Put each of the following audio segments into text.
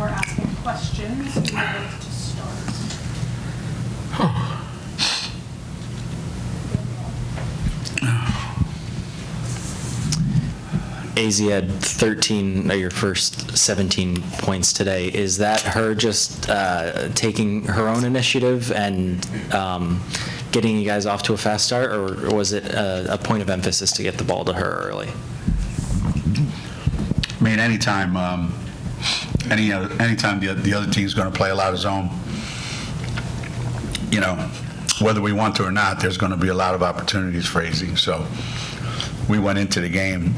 asking questions, who would like to start? AZ had 13 of your first 17 points today. Is that her just taking her own initiative and getting you guys off to a fast start, or was it a point of emphasis to get the ball to her early? I mean, anytime the other team's going to play a lot of zone, you know, whether we want to or not, there's going to be a lot of opportunities for AZ. So we went into the game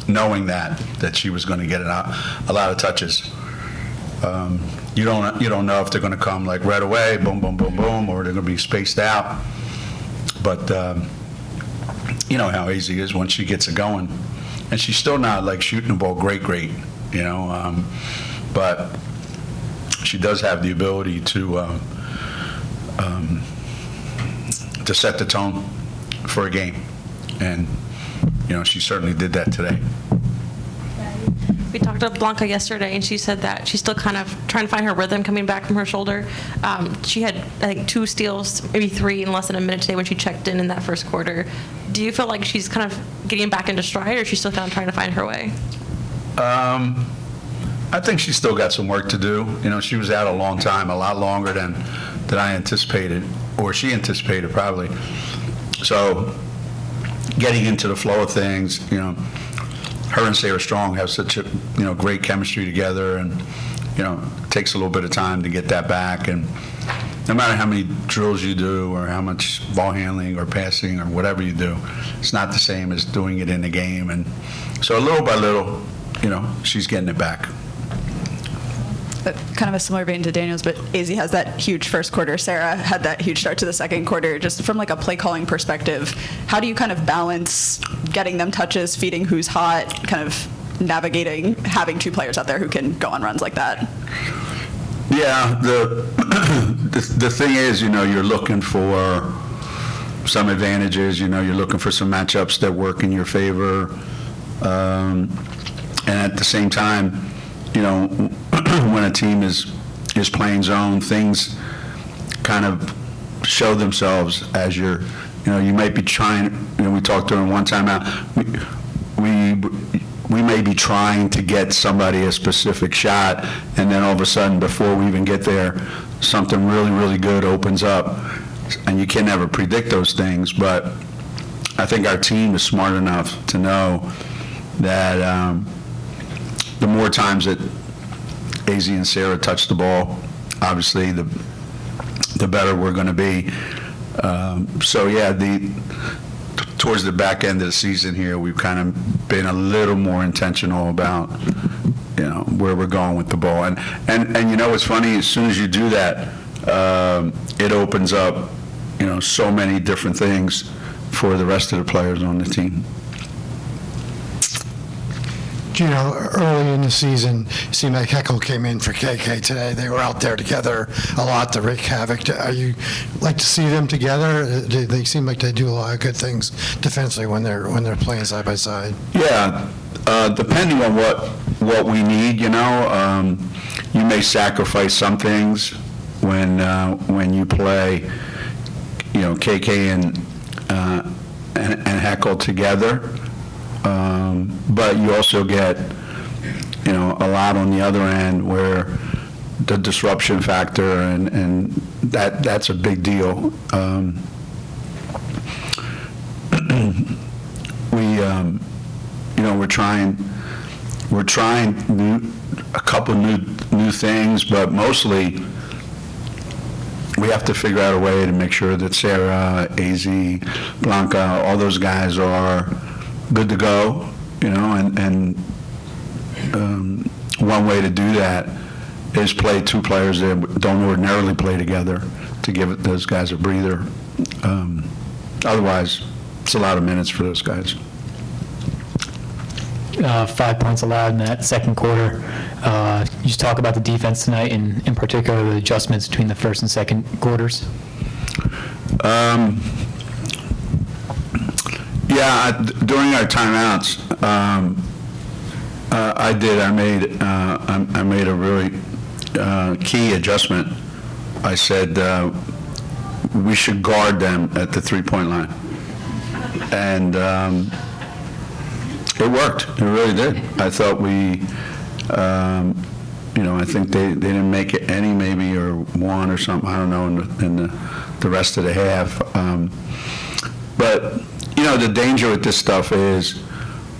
knowing that she was going to get a lot of touches. You don't know if they're going to come like right away, boom, boom, boom, boom, or they're going to be spaced out. But you know how AZ is once she gets it going, and she's still not like shooting the ball great, you know. But she does have the ability to set the tone for a game, and you know, she certainly did that today. We talked to Blanca yesterday, and she said that she's still kind of trying to find her rhythm coming back from her shoulder. She had, I think, 2 steals, maybe 3 in less than a minute today when she checked in that first quarter. Do you feel like she's kind of getting back into stride, or is she still kind of trying to find her way? I think she's still got some work to do. You know, she was out a long time, a lot longer than I anticipated, or she anticipated probably. So getting into the flow of things, you know, her and Sarah Strong have such a, you know, great chemistry together, and, you know, it takes a little bit of time to get that back. And no matter how many drills you do or how much ball handling or passing or whatever you do, it's not the same as doing it in the game. And so little by little, you know, she's getting it back. Kind of a similar vein to Daniel's, but AZ has that huge first quarter. Sarah had that huge start to the second quarter. Just from like a play calling perspective, how do you kind of balance getting them touches, feeding who's hot, kind of navigating having 2 players out there who can go on runs like that? Yeah, the thing is, you know, you're looking for some advantages. You know, you're looking for some matchups that work in your favor, and at the same time, you know, when a team is playing zone, things kind of show themselves as you might be trying, you know, we talked during one time out, we may be trying to get somebody a specific shot, and then all of a sudden, before we even get there, something really, really good opens up, and you can never predict those things. But I think our team is smart enough to know that the more times that AZ and Sarah touch the ball, obviously the better we're going to be. So yeah, towards the back end of the season here, we've kind of been a little more intentional about, you know, where we're going with the ball. And you know what's funny? As soon as you do that, it opens up, you know, so many different things for the rest of the players on the team. Geno, early in the season, it seemed like Heckel came in for KK today. They were out there together a lot to wreak havoc. Are you like to see them together? They seem like they do a lot of good things defensively when they're playing side by side. Yeah, depending on what we need, you know, you may sacrifice some things when you play, you know, KK and Heckel together. But you also get, you know, a lot on the other end where the disruption factor and that's a big deal. You know, we're trying a couple new things, but mostly we have to figure out a way to make sure that Sarah, AZ, Blanca, all those guys are good to go, you know, and one way to do that is play 2 players that don't ordinarily play together to give those guys a breather. Otherwise, it's a lot of minutes for those guys. 5 points allowed in that second quarter. You just talk about the defense tonight, and in particular the adjustments between the first and second quarters. Yeah, during our timeouts, I did. I made a really key adjustment. I said we should guard them at the three-point line, and it worked. It really did. I thought we, I think they didn't make it any, maybe, or one or something. I don't know in the rest of the half. But the danger with this stuff is,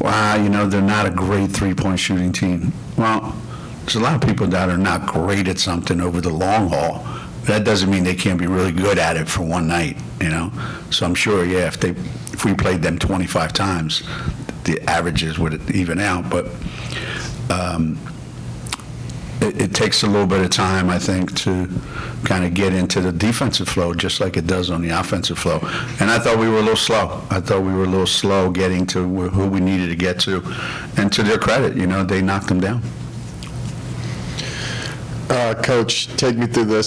wow, they're not a great three-point shooting team. Well, there's a lot of people that are not great at something over the long haul. That doesn't mean they can't be really good at it for one night, So I'm sure, yeah, if we played them 25 times, the averages would even out. But it takes a little bit of time, I think, to kind of get into the defensive flow, just like it does on the offensive flow. And I thought we were a little slow. I thought we were a little slow getting to who we needed to get to. And to their credit, they knocked them down. Coach, take me through the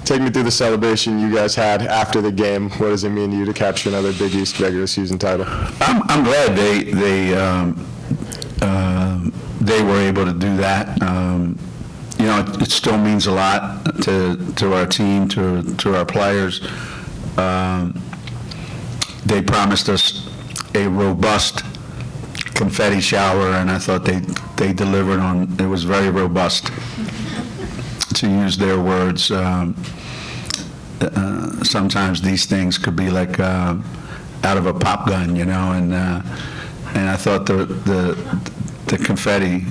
Take me through the celebration you guys had after the game. What does it mean to you to capture another Big East regular season title? I'm glad they were able to do that. It still means a lot to our team, to our players. They promised us a robust confetti shower, and I thought they delivered on. It was very robust, to use their words. Sometimes these things could be like out of a pop gun, and I thought the confetti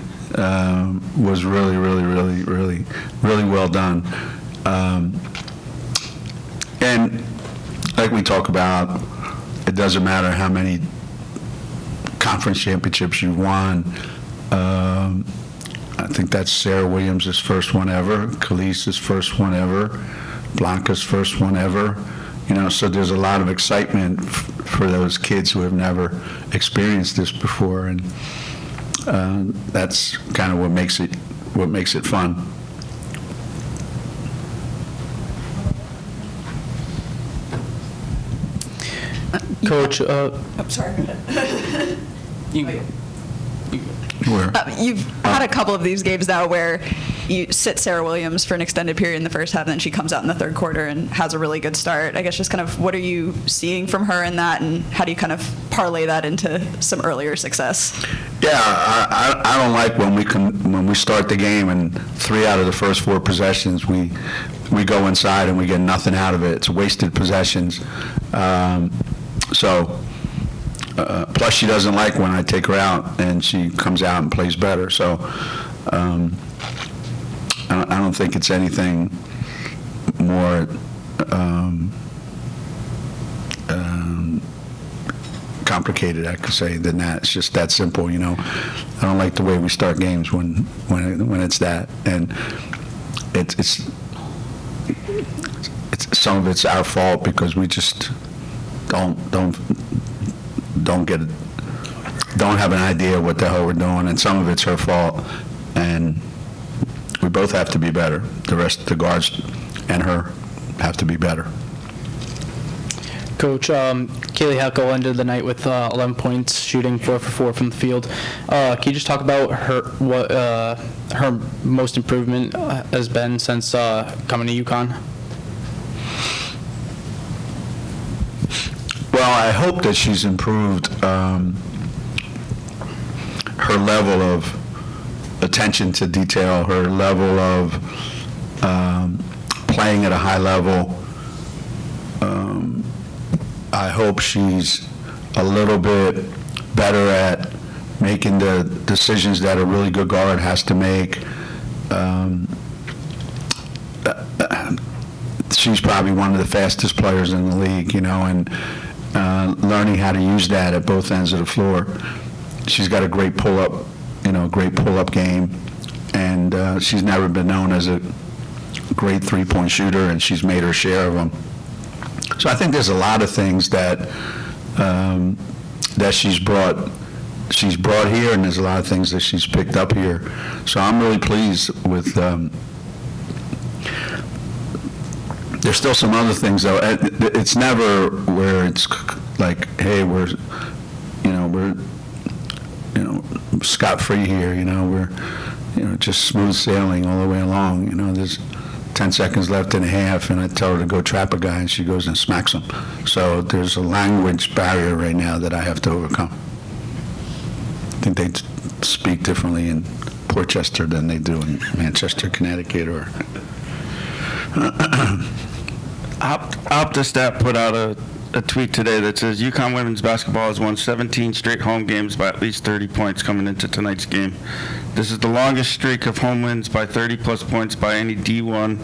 was really, really, really, really, really well done. And like we talk about, it doesn't matter how many conference championships you've won. I think that's Sarah Williams' first one ever, Khalees's first one ever, Blanca's first one ever. So there's a lot of excitement for those kids who have never experienced this before, and that's kind of what makes it fun. Coach, I'm sorry. Where? You've had a couple of these games now where you sit Sarah Williams for an extended period in the first half, and then she comes out in the third quarter and has a really good start. I guess just kind of what are you seeing from her in that, and how do you kind of parlay that into some earlier success? Yeah, I don't like when we start the game and 3 out of the first 4 possessions we go inside and we get nothing out of it. It's wasted possessions. Plus she doesn't like when I take her out and she comes out and plays better. So I don't think it's anything more complicated, I could say, than that. It's just that simple, I don't like the way we start games when it's that, and it's some of it's our fault because we just don't have an idea what the hell we're doing, and some of it's her fault, and we both have to be better. The rest of the guards and her have to be better. Coach, Kaylee Heckel ended the night with 11 points, shooting 4 for 4 from the field. Can you just talk about what her most improvement has been since coming to UConn? Well, I hope that she's improved her level of attention to detail, her level of playing at a high level. I hope she's a little bit better at making the decisions that a really good guard has to make. She's probably one of the fastest players in the league, and learning how to use that at both ends of the floor. She's got a great pull-up game, and she's never been known as a great three-point shooter, and she's made her share of them. So I think there's a lot of things that she's brought here, and there's a lot of things that she's picked up here. So I'm really pleased with. There's still some other things though. It's never where it's like, hey, we're scot-free here, we're, just smooth sailing all the way along, there's 10 seconds left in a half, and I tell her to go trap a guy, and she goes and smacks him. So there's a language barrier right now that I have to overcome. I think they speak differently in Portchester than they do in Manchester, Connecticut, or... OptaStat put out a tweet today that says UConn women's basketball has won 17 straight home games by at least 30 points coming into tonight's game. This is the longest streak of home wins by 30-plus points by any D1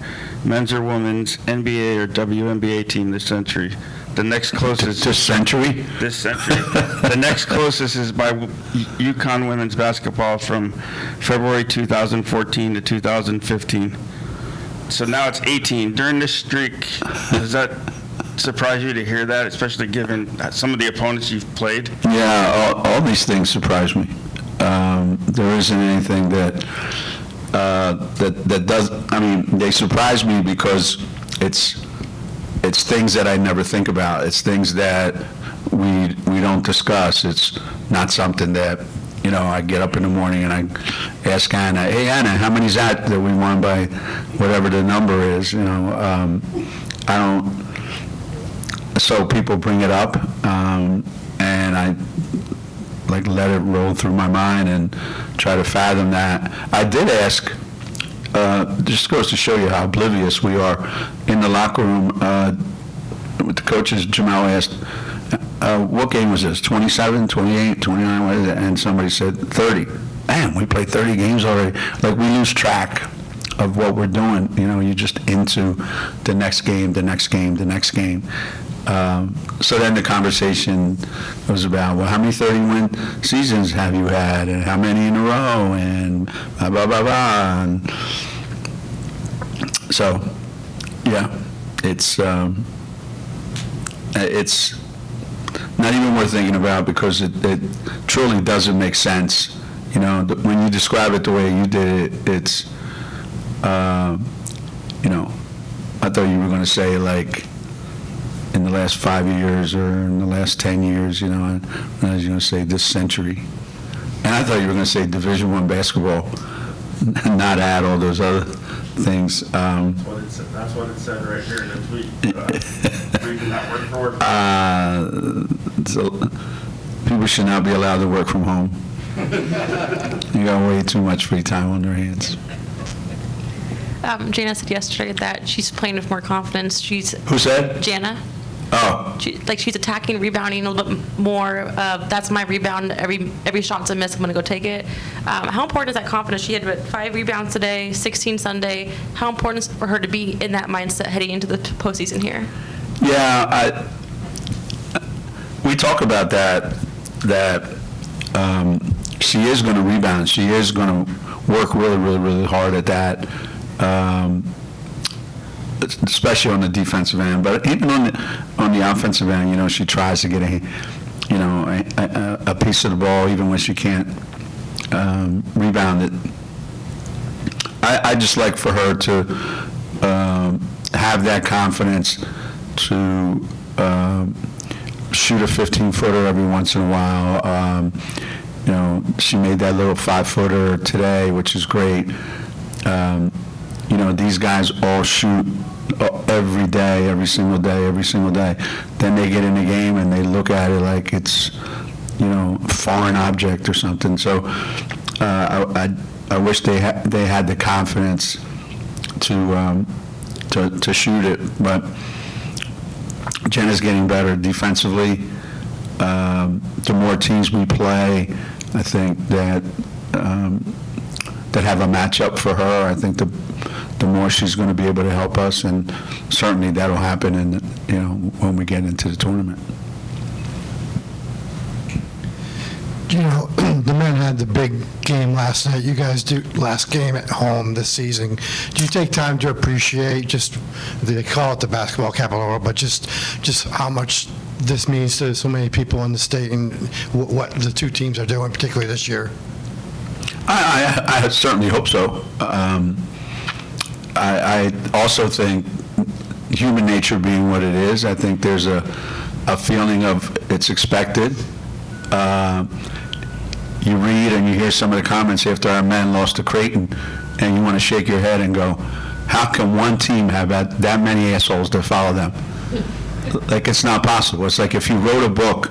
men's or women's NBA or WNBA team this century. The next closest... This century? This century. The next closest is by UConn women's basketball from February 2014 to 2015. So now it's 18. During this streak, does that surprise you to hear that, especially given some of the opponents you've played? Yeah, all these things surprise me. There isn't anything that does. I mean, they surprise me because it's things that I never think about. It's things that we don't discuss. It's not something that I get up in the morning and I ask Anna, hey Anna, how many's that we won by whatever the number is? I don't. So people bring it up, and I let it roll through my mind and try to fathom that. I did ask. Just goes to show you how oblivious we are in the locker room. With the coaches, Jamal asked, what game was this? 27, 28, 29, what is it? And somebody said 30. Man, we played 30 games already. Like, we lose track of what we're doing. You're just into the next game, the next game, the next game. So then the conversation was about, well, how many 30-win seasons have you had, and how many in a row, and blah, blah, blah, blah. And so, yeah, it's not even worth thinking about because it truly doesn't make sense. When you describe it the way you did it, it's, I thought you were going to say, like, in the last 5 years or in the last 10 years, and I was going to say this century. And I thought you were going to say Division I basketball, not add all those other things. That's what it said right here in the tweet. Reading that word for word. So people should not be allowed to work from home. You got way too much free time on their hands. Jana said yesterday that she's playing with more confidence. Who said? Jana. Oh. She's attacking, rebounding a little bit more. That's my rebound. Every shot's a miss. I'm going to go take it. How important is that confidence? She had 5 rebounds today, 16 Sunday. How important is it for her to be in that mindset heading into the postseason here? Yeah, we talk about that she is going to rebound. She is going to work really, really, really hard at that. Especially on the defensive end, but even on the offensive end, she tries to get a piece of the ball even when she can't rebound it. I just like for her to have that confidence to shoot a 15-footer every once in a while. She made that little 5-footer today, which is great. These guys all shoot every day, every single day. Then they get in the game and they look at it like it's, a foreign object or something. So I wish they had the confidence to shoot it. But Jenna's getting better defensively. The more teams we play, I think that have a matchup for her. I think the more she's going to be able to help us, and certainly that'll happen when we get into the tournament. The men had the big game last night. You guys do last game at home this season. Do you take time to appreciate they call it the basketball capital world, but just how much this means to so many people in the state and what the two teams are doing, particularly this year? I certainly hope so. I also think human nature being what it is, I think there's a feeling of it's expected. you read and you hear some of the comments after our men lost to Creighton, and you want to shake your head and go, how can one team have that many assholes that follow them? Like, it's not possible. It's like if you wrote a book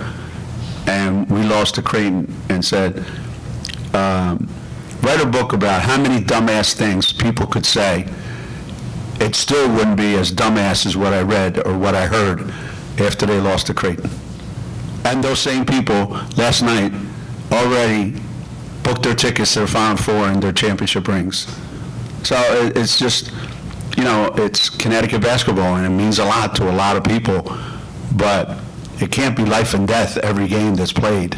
and we lost to Creighton and said, write a book about how many dumbass things people could say, it still wouldn't be as dumbass as what I read or what I heard after they lost to Creighton. And those same people last night already booked their tickets to the Final Four and their championship rings. So it's just, it's Connecticut basketball, and it means a lot to a lot of people, but it can't be life and death every game that's played.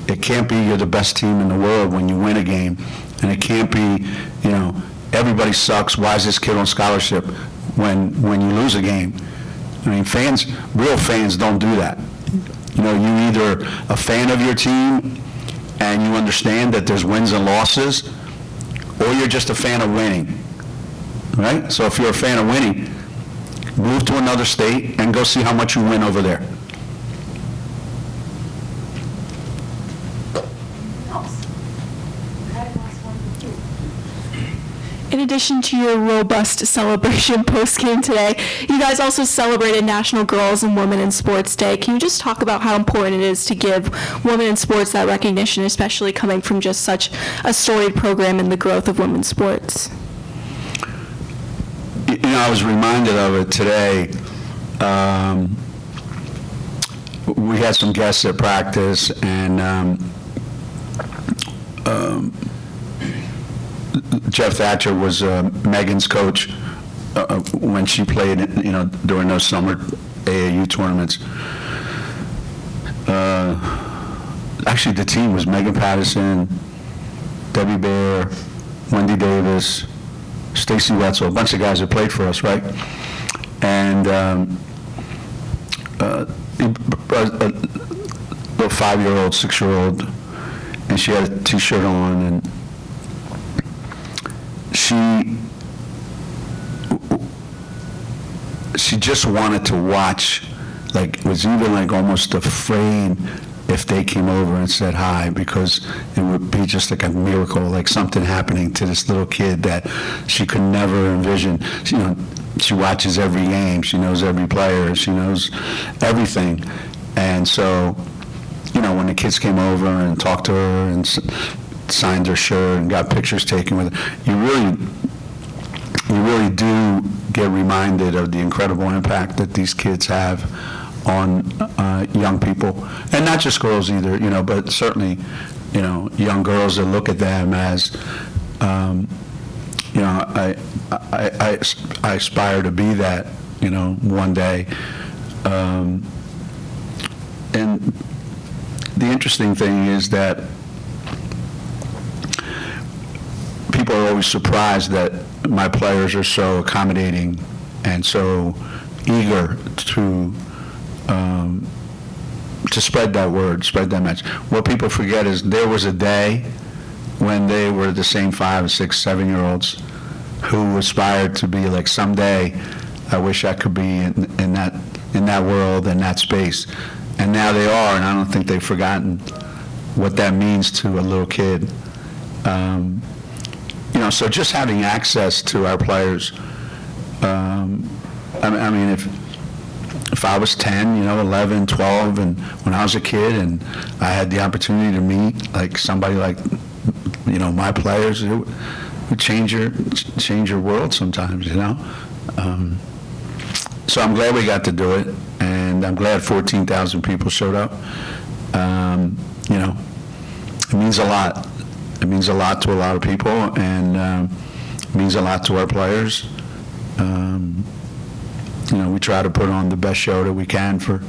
It can't be you're the best team in the world when you win a game, and it can't be, everybody sucks, why is this kid on scholarship when you lose a game? I mean, real fans don't do that. You're either a fan of your team and you understand that there's wins and losses, or you're just a fan of winning, right? So if you're a fan of winning, move to another state and go see how much you win over there. In addition to your robust celebration post-game today, you guys also celebrated National Girls and Women in Sports Day. Can you just talk about how important it is to give women in sports that recognition, especially coming from just such a storied program in the growth of women's sports? I was reminded of it today. We had some guests at practice, and Jeff Thatcher was Megan's coach when she played, during those summer AAU tournaments. Actually, the team was Megan Patterson, Debbie Baer, Wendy Davis, Stacy Wetzel, a bunch of guys that played for us, right? And a little 5-year-old, 6-year-old, and she had a T-shirt on, and she just wanted to watch, was even almost afraid if they came over and said hi, because it would be just like a miracle, like something happening to this little kid that she could never envision. She watches every game, she knows every player, she knows everything. And so, when the kids came over and talked to her and signed her shirt and got pictures taken with her, you really do get reminded of the incredible impact that these kids have on young people, and not just girls either, but certainly, young girls that look at them as, I aspire to be that, one day. And the interesting thing is that people are always surprised that my players are so accommodating and so eager to spread that word, spread that message. What people forget is there was a day when they were the same 5, 6, 7-year-olds who aspired to be like, someday I wish I could be in that world, in that space. And now they are, and I don't think they've forgotten what that means to a little kid. So just having access to our players, I mean, if I was 10, 11, 12, and when I was a kid and I had the opportunity to meet somebody like, my players, it would change your world sometimes, So I'm glad we got to do it, and I'm glad 14,000 people showed up. It means a lot. It means a lot to a lot of people, and it means a lot to our players. We try to put on the best show that we can for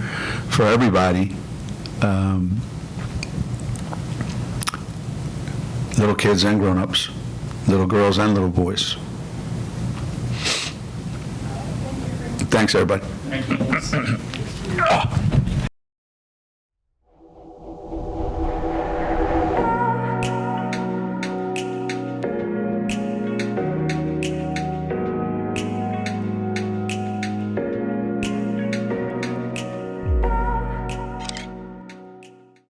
everybody. Little kids and grown-ups, little girls and little boys. Thanks, everybody. Thank you.